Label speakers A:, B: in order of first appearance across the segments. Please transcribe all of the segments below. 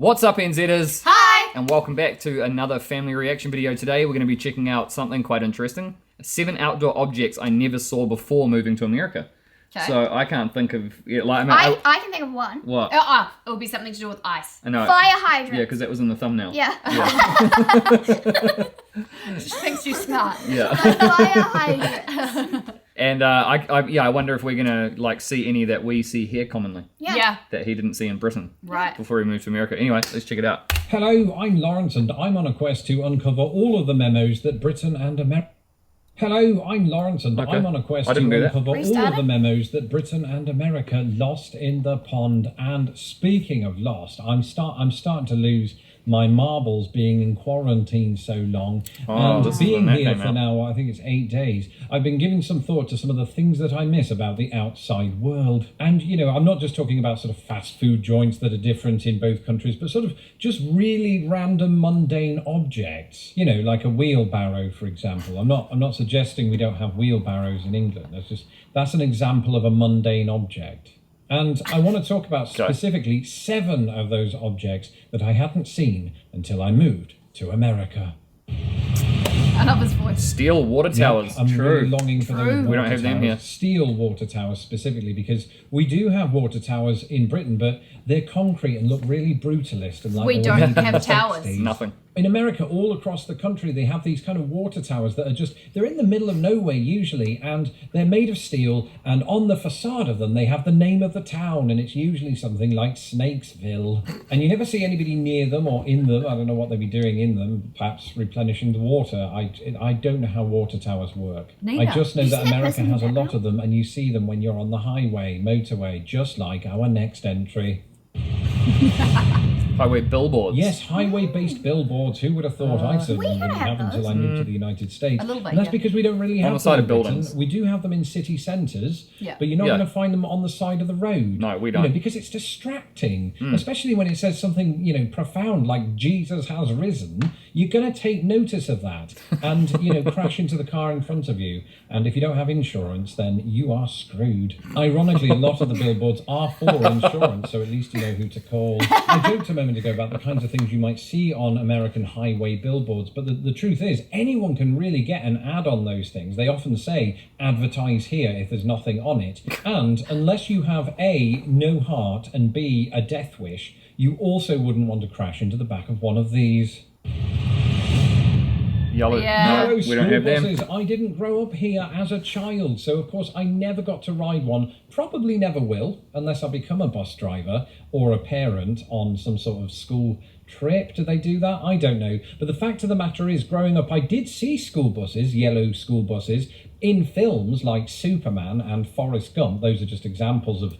A: What's up, NZers?
B: Hi!
A: And welcome back to another family reaction video. Today we're going to be checking out something quite interesting. 7 outdoor objects I never saw before moving to America.
B: Okay.
A: So I can't think of...
B: I can think of one.
A: What?
B: It would be something to do with ice.
A: I know.
B: Fire hydrant.
A: Yeah, because that was in the thumbnail.
B: Yeah. She thinks she's smart.
A: Yeah.
B: Fire hydrant.
A: And I wonder if we're going to see any that we see here commonly.
B: Yeah.
A: That he didn't see in Britain.
B: Right.
A: Before he moved to America. Anyway, let's check it out.
C: Hello, I'm Lawrence and I'm on a quest to uncover all of the memos that Britain and America... Hello, I'm Lawrence and I'm on a quest to uncover all of the memos that Britain and America lost in the pond. And speaking of lost, I'm starting to lose my marbles being in quarantine so long. And being here for now, I think it's 8 days, I've been giving some thought to some of the things that I miss about the outside world. And, you know, I'm not just talking about sort of fast food joints that are different in both countries, but sort of just really random mundane objects. You know, like a wheelbarrow, for example. I'm not suggesting we don't have wheelbarrows in England. That's an example of a mundane object. And I want to talk about specifically 7 of those objects that I hadn't seen until I moved to America.
B: I love his voice.
A: Steel water towers.
C: I'm really longing for those water
A: We don't have them here.
C: Steel water towers specifically, because we do have water towers in Britain, but they're concrete and look really brutalist. And like
B: We don't have towers.
A: Nothing.
C: In America, all across the country, they have these kind of water towers that are they're in the middle of nowhere usually, and they're made of steel, and on the facade of them, they have the name of the town, and it's usually something like Snakesville. And you never see anybody near them or in them. I don't know what they'd be doing in them, perhaps replenishing the water. I don't know how water towers work.
B: Neither.
C: I just know that America has a lot of them, and you see them when you're on the highway, motorway, just like our next entry.
A: Highway billboards.
C: Yes, highway-based billboards. Who would have thought? I certainly didn't have until I moved to the United States.
B: A little bit,
C: and that's because we don't really have
A: on the side of
C: Britain.
A: buildings.
C: We do have them in city centres,
B: Yeah.
C: but you're not going to find them on the side of the road.
A: No, we don't.
C: You know, because it's distracting, especially when it says something, you know, profound like Jesus has risen. You're going to take notice of that and, you know, crash into the car in front of you. And if you don't have insurance, then you are screwed. Ironically, a lot of the billboards are for insurance, so at least you know who to call. I joked a moment ago about the kinds of things you might see on American highway billboards, but the truth is, anyone can really get an ad on those things. They often say, advertise here if there's nothing on it. And unless you have A, no heart, and B, a death wish, you also wouldn't want to crash into the back of one of these.
A: Yellow.
B: Yeah.
A: No, we don't have them.
C: I didn't grow up here as a child, so of course I never got to ride one. Probably never will, unless I become a bus driver or a parent on some sort of school trip. Do they do that? I don't know. But the fact of the matter is, growing up, I did see school buses, yellow school buses, in films like Superman and Forrest Gump. Those are just examples of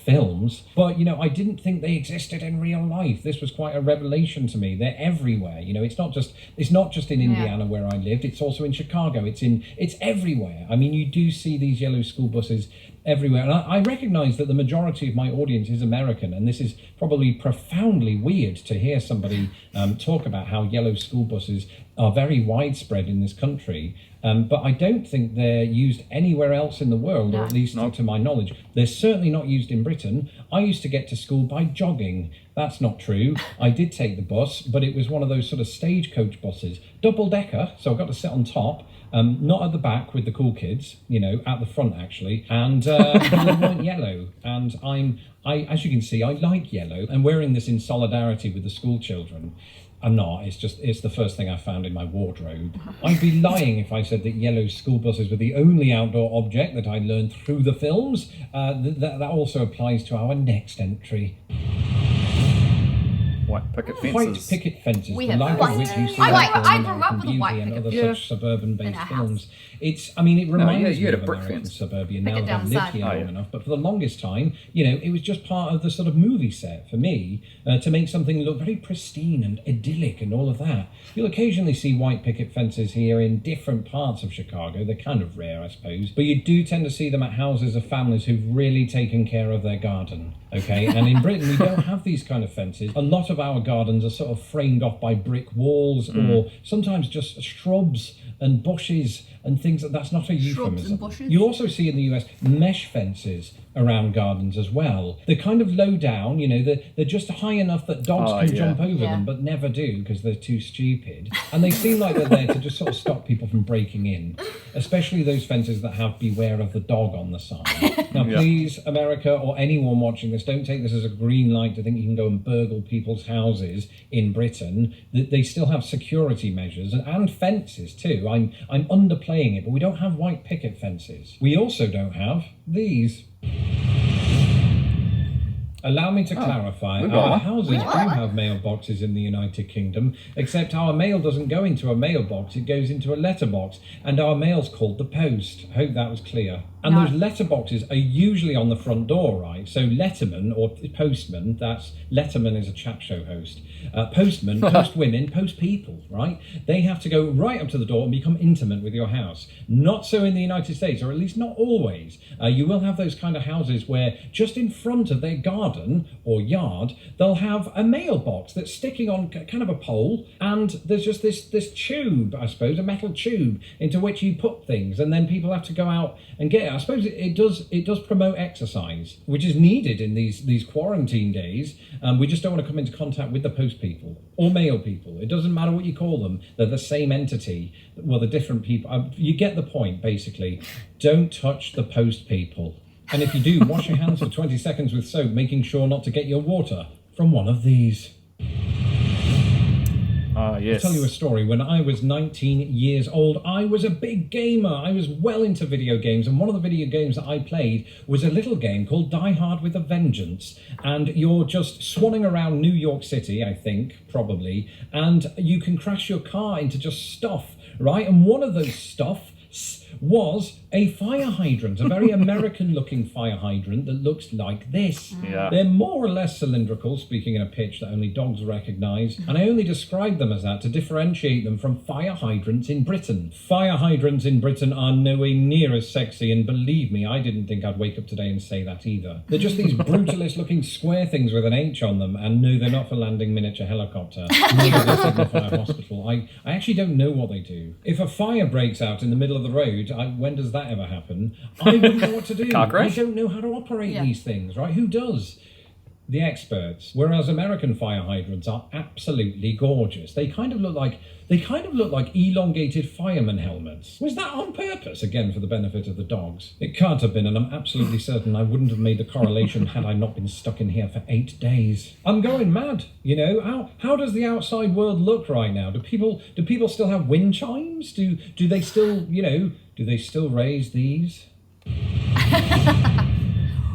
C: films, but you know, I didn't think they existed in real life. This was quite a revelation to me. They're everywhere. You know, it's not just in Indiana where I lived, it's also in Chicago. It's everywhere. I mean, you do see these yellow school buses everywhere, and I recognize that the majority of my audience is American, and this is probably profoundly weird to hear somebody talk about how yellow school buses are very widespread in this country. But I don't think they're used anywhere else in the world, or at least to my knowledge. They're certainly not used in Britain. I used to get to school by jogging. That's not true. I did take the bus, but it was one of those sort of stagecoach buses. Double-decker, so I got to sit on top, not at the back with the cool kids, you know, at the front actually, and they weren't yellow. And as you can see, I like yellow, and wearing this in solidarity with the school children. I'm not, it's the first thing I found in my wardrobe. I'd be lying if I said that yellow school buses were the only outdoor object that I learned through the films. That also applies to our next entry.
A: White picket fences.
C: White picket fences,
B: We
C: the
B: have
C: like
B: white.
C: of which you see
B: I
C: in
B: grew up with a
C: Beauty
B: white
C: and
B: picket
C: other
B: fence
C: such suburban-based
B: in our
C: films.
B: house.
C: It reminds
A: you had
C: me
A: a
C: of
A: brick
C: American
A: fence.
C: suburbia
B: Picket
C: now that
B: down
C: I've
B: the
C: lived
B: side.
C: here long enough, but for the longest time, you know, it was just part of the sort of movie set for me to make something look very pristine and idyllic and all of that. You'll occasionally see white picket fences here in different parts of Chicago. They're kind of rare, I suppose, but you do tend to see them at houses of families who've really taken care of their garden. Okay, and in Britain we don't have these kind of fences. A lot of our gardens are sort of framed off by brick walls or sometimes just shrubs and bushes and things. That's not a euphemism.
B: and bushes?
C: You'll also see in the US mesh fences, around gardens as well. They're kind of low down, you know, they're just high enough that dogs can jump over them, but never do because they're too stupid. And they seem like they're there to just sort of stop people from breaking in, especially those fences that have beware of the dog on the side. Now, please, America or anyone watching this, don't take this as a green light to think you can go and burgle people's houses in Britain. They still have security measures and fences too. I'm underplaying it, but we don't have white picket fences. We also don't have these. Allow me to clarify, our houses do have mailboxes in the United Kingdom, except our mail doesn't go into a mailbox, it goes into a letterbox, and our mail's called the post. I hope that was clear. And those letterboxes are usually on the front door, right? So letterman or postman, that's Letterman is a chat show host. Postman, post women, post people, right? They have to go right up to the door and become intimate with your house. Not so in the United States, or at least not always. You will have those kind of houses where just in front of their garden or yard, they'll have a mailbox that's sticking on kind of a pole, and there's just this tube, I suppose, a metal tube into which you put things, and then people have to go out and get it. I suppose it does promote exercise, which is needed in these quarantine days. We just don't want to come into contact with the post people or mail people. It doesn't matter what you call them; they're the same entity. Well, the different people. You get the point, basically. Don't touch the post people. And if you do, wash your hands for 20 seconds with soap, making sure not to get your water from one of these.
A: Yes.
C: I'll tell you a story. When I was 19 years old, I was a big gamer. I was well into video games, and one of the video games that I played was a little game called Die Hard with a Vengeance. And you're just swanning around New York City, I think, probably, and you can crash your car into just stuff, right? And one of those stuff was a fire hydrant, a very American-looking fire hydrant that looks like this.
A: Yeah.
C: They're more or less cylindrical, speaking in a pitch that only dogs recognise, and I only describe them as that to differentiate them from fire hydrants in Britain. Fire hydrants in Britain are nowhere near as sexy, and believe me, I didn't think I'd wake up today and say that either. They're just these brutalist-looking square things with an H on them, and no, they're not for landing miniature helicopter. Neither they signify a hospital. I actually don't know what they do. If a fire breaks out in the middle of the road, when does that ever happen? I wouldn't know what to do.
A: Car crash?
C: I don't know how to operate these things, right? Who does? The experts. Whereas American fire hydrants are absolutely gorgeous. They kind of look like elongated fireman helmets. Was that on purpose? Again, for the benefit of the dogs. It can't have been, and I'm absolutely certain I wouldn't have made the correlation had I not been stuck in here for 8 days. I'm going mad, you know. How does the outside world look right now? Do people still have wind chimes? Do they still, you know, do they still raise these?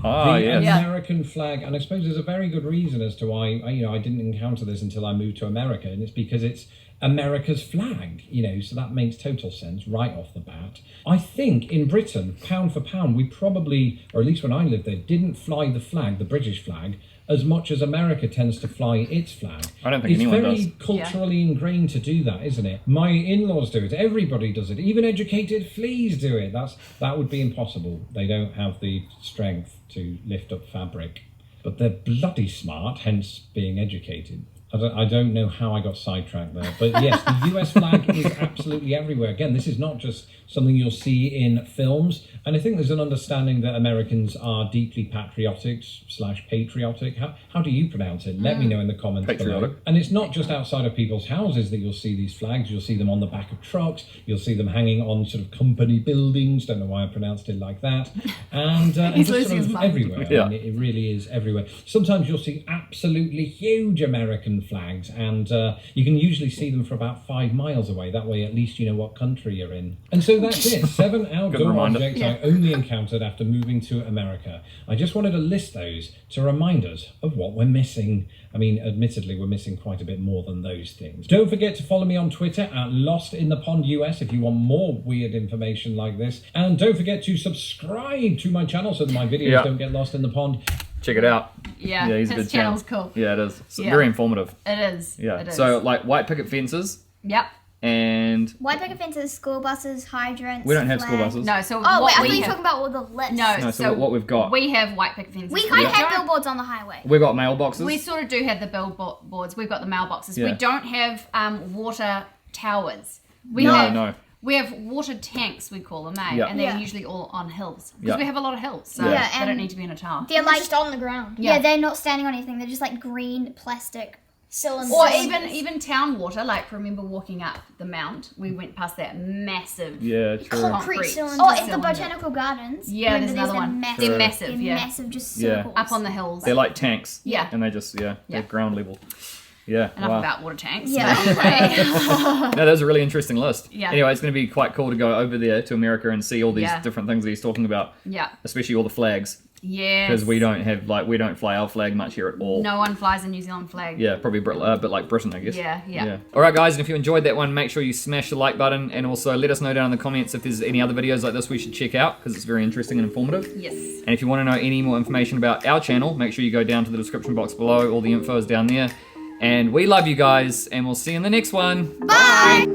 C: The American flag, and I suppose there's a very good reason as to why I didn't encounter this until I moved to America, and it's because it's America's flag, you know, so that makes total sense right off the bat. I think in Britain, pound for pound, we probably, or at least when I lived there, didn't fly the flag, the British flag, as much as America tends to fly its flag.
A: I don't think anyone does.
C: It's very culturally ingrained to do that, isn't it? My in-laws do it. Everybody does it. Even educated fleas do it. That would be impossible. They don't have the strength to lift up fabric. But they're bloody smart, hence being educated. I don't know how I got sidetracked there. But yes, the US flag is absolutely everywhere. Again, this is not just something you'll see in films. And I think there's an understanding that Americans are deeply patriotic. How do you pronounce it? Let me know in the comments below. And it's not just outside of people's houses that you'll see these flags. You'll see them on the back of trucks. You'll see them hanging on sort of company buildings. Don't know why I pronounced it like that. And
B: He's
C: just
B: losing his mind.
C: everywhere. I mean, it really is everywhere. Sometimes you'll see absolutely huge American flags, and you can usually see them for about 5 miles away. That way, at least you know what country you're in. And so that's it. 7 outdoor objects I only encountered after moving to America. I just wanted to list those to remind us of what we're missing. I mean, admittedly, we're missing quite a bit more than those things. Don't forget to follow me on Twitter at LostInThePondUS if you want more weird information like this. And don't forget to subscribe to my channel so that my videos don't get lost in the pond.
A: Check it out.
B: Yeah,
A: he's a
B: his
A: good channel.
B: channel's cool.
A: Yeah, it is. It's very informative.
B: It is.
A: Yeah.
B: It is.
A: So, like, white picket fences.
B: Yep.
A: And
D: White picket fences, school buses, hydrants.
A: we don't have school
D: flags.
A: buses.
B: No, so
D: Oh,
B: what
D: wait, I
B: we
D: thought you were
B: have,
D: talking about all the lists.
B: No,
A: so what we've got.
B: We have white picket fences.
D: We kind of have
B: don't-
D: billboards on the highway.
A: We've got mailboxes.
B: We sort of do have the billboards. We've got the mailboxes.
A: Yeah.
B: We don't have water towers.
A: No.
B: We have water tanks, we call them, eh?
A: Yeah.
B: And they're
D: Yeah.
B: usually all on hills.
A: Yeah.
B: Because we have a lot of hills, so
A: Yeah.
B: they don't
D: and
B: need to be in a tower.
D: they're like
E: just on the ground.
D: yeah,
B: Yeah.
D: they're not standing on anything. They're just like green plastic.
E: Cylinders.
B: Or even town water, like remember walking up the mount, we went past that massive
A: Yeah, true.
E: Concrete cylinders.
D: Oh, at the
B: cylinder.
D: botanical gardens.
B: Yeah,
D: Remember,
B: there's another
D: the
B: one.
D: Massive,
B: They're
A: True.
B: massive,
D: they're
B: yeah.
D: massive, just
A: Yeah.
D: circles.
B: Up on the hills.
A: They're like tanks.
B: Yeah.
A: And they just, they're ground level. Yeah.
B: Enough
A: wow.
B: about water tanks.
D: Yeah.
B: Anyway.
A: No, that was a really interesting list.
B: Yeah.
A: Anyway, it's going to be quite cool to go over there to America and see all these
B: Yeah.
A: different things that he's talking about,
B: Yeah.
A: especially all the flags,
B: Yes.
A: because we don't fly our flag much here at all.
B: No one flies a New Zealand flag.
A: Yeah, probably a bit like Britain, I guess.
B: Yeah.
A: All right, guys, and if you enjoyed that one, make sure you smash the like button, and also let us know down in the comments if there's any other videos like this we should check out, because it's very interesting and informative.
B: Yes.
A: And if you want to know any more information about our channel, make sure you go down to the description box below. All the info is down there. And we love you guys, and we'll see you in the next one.
D: Bye.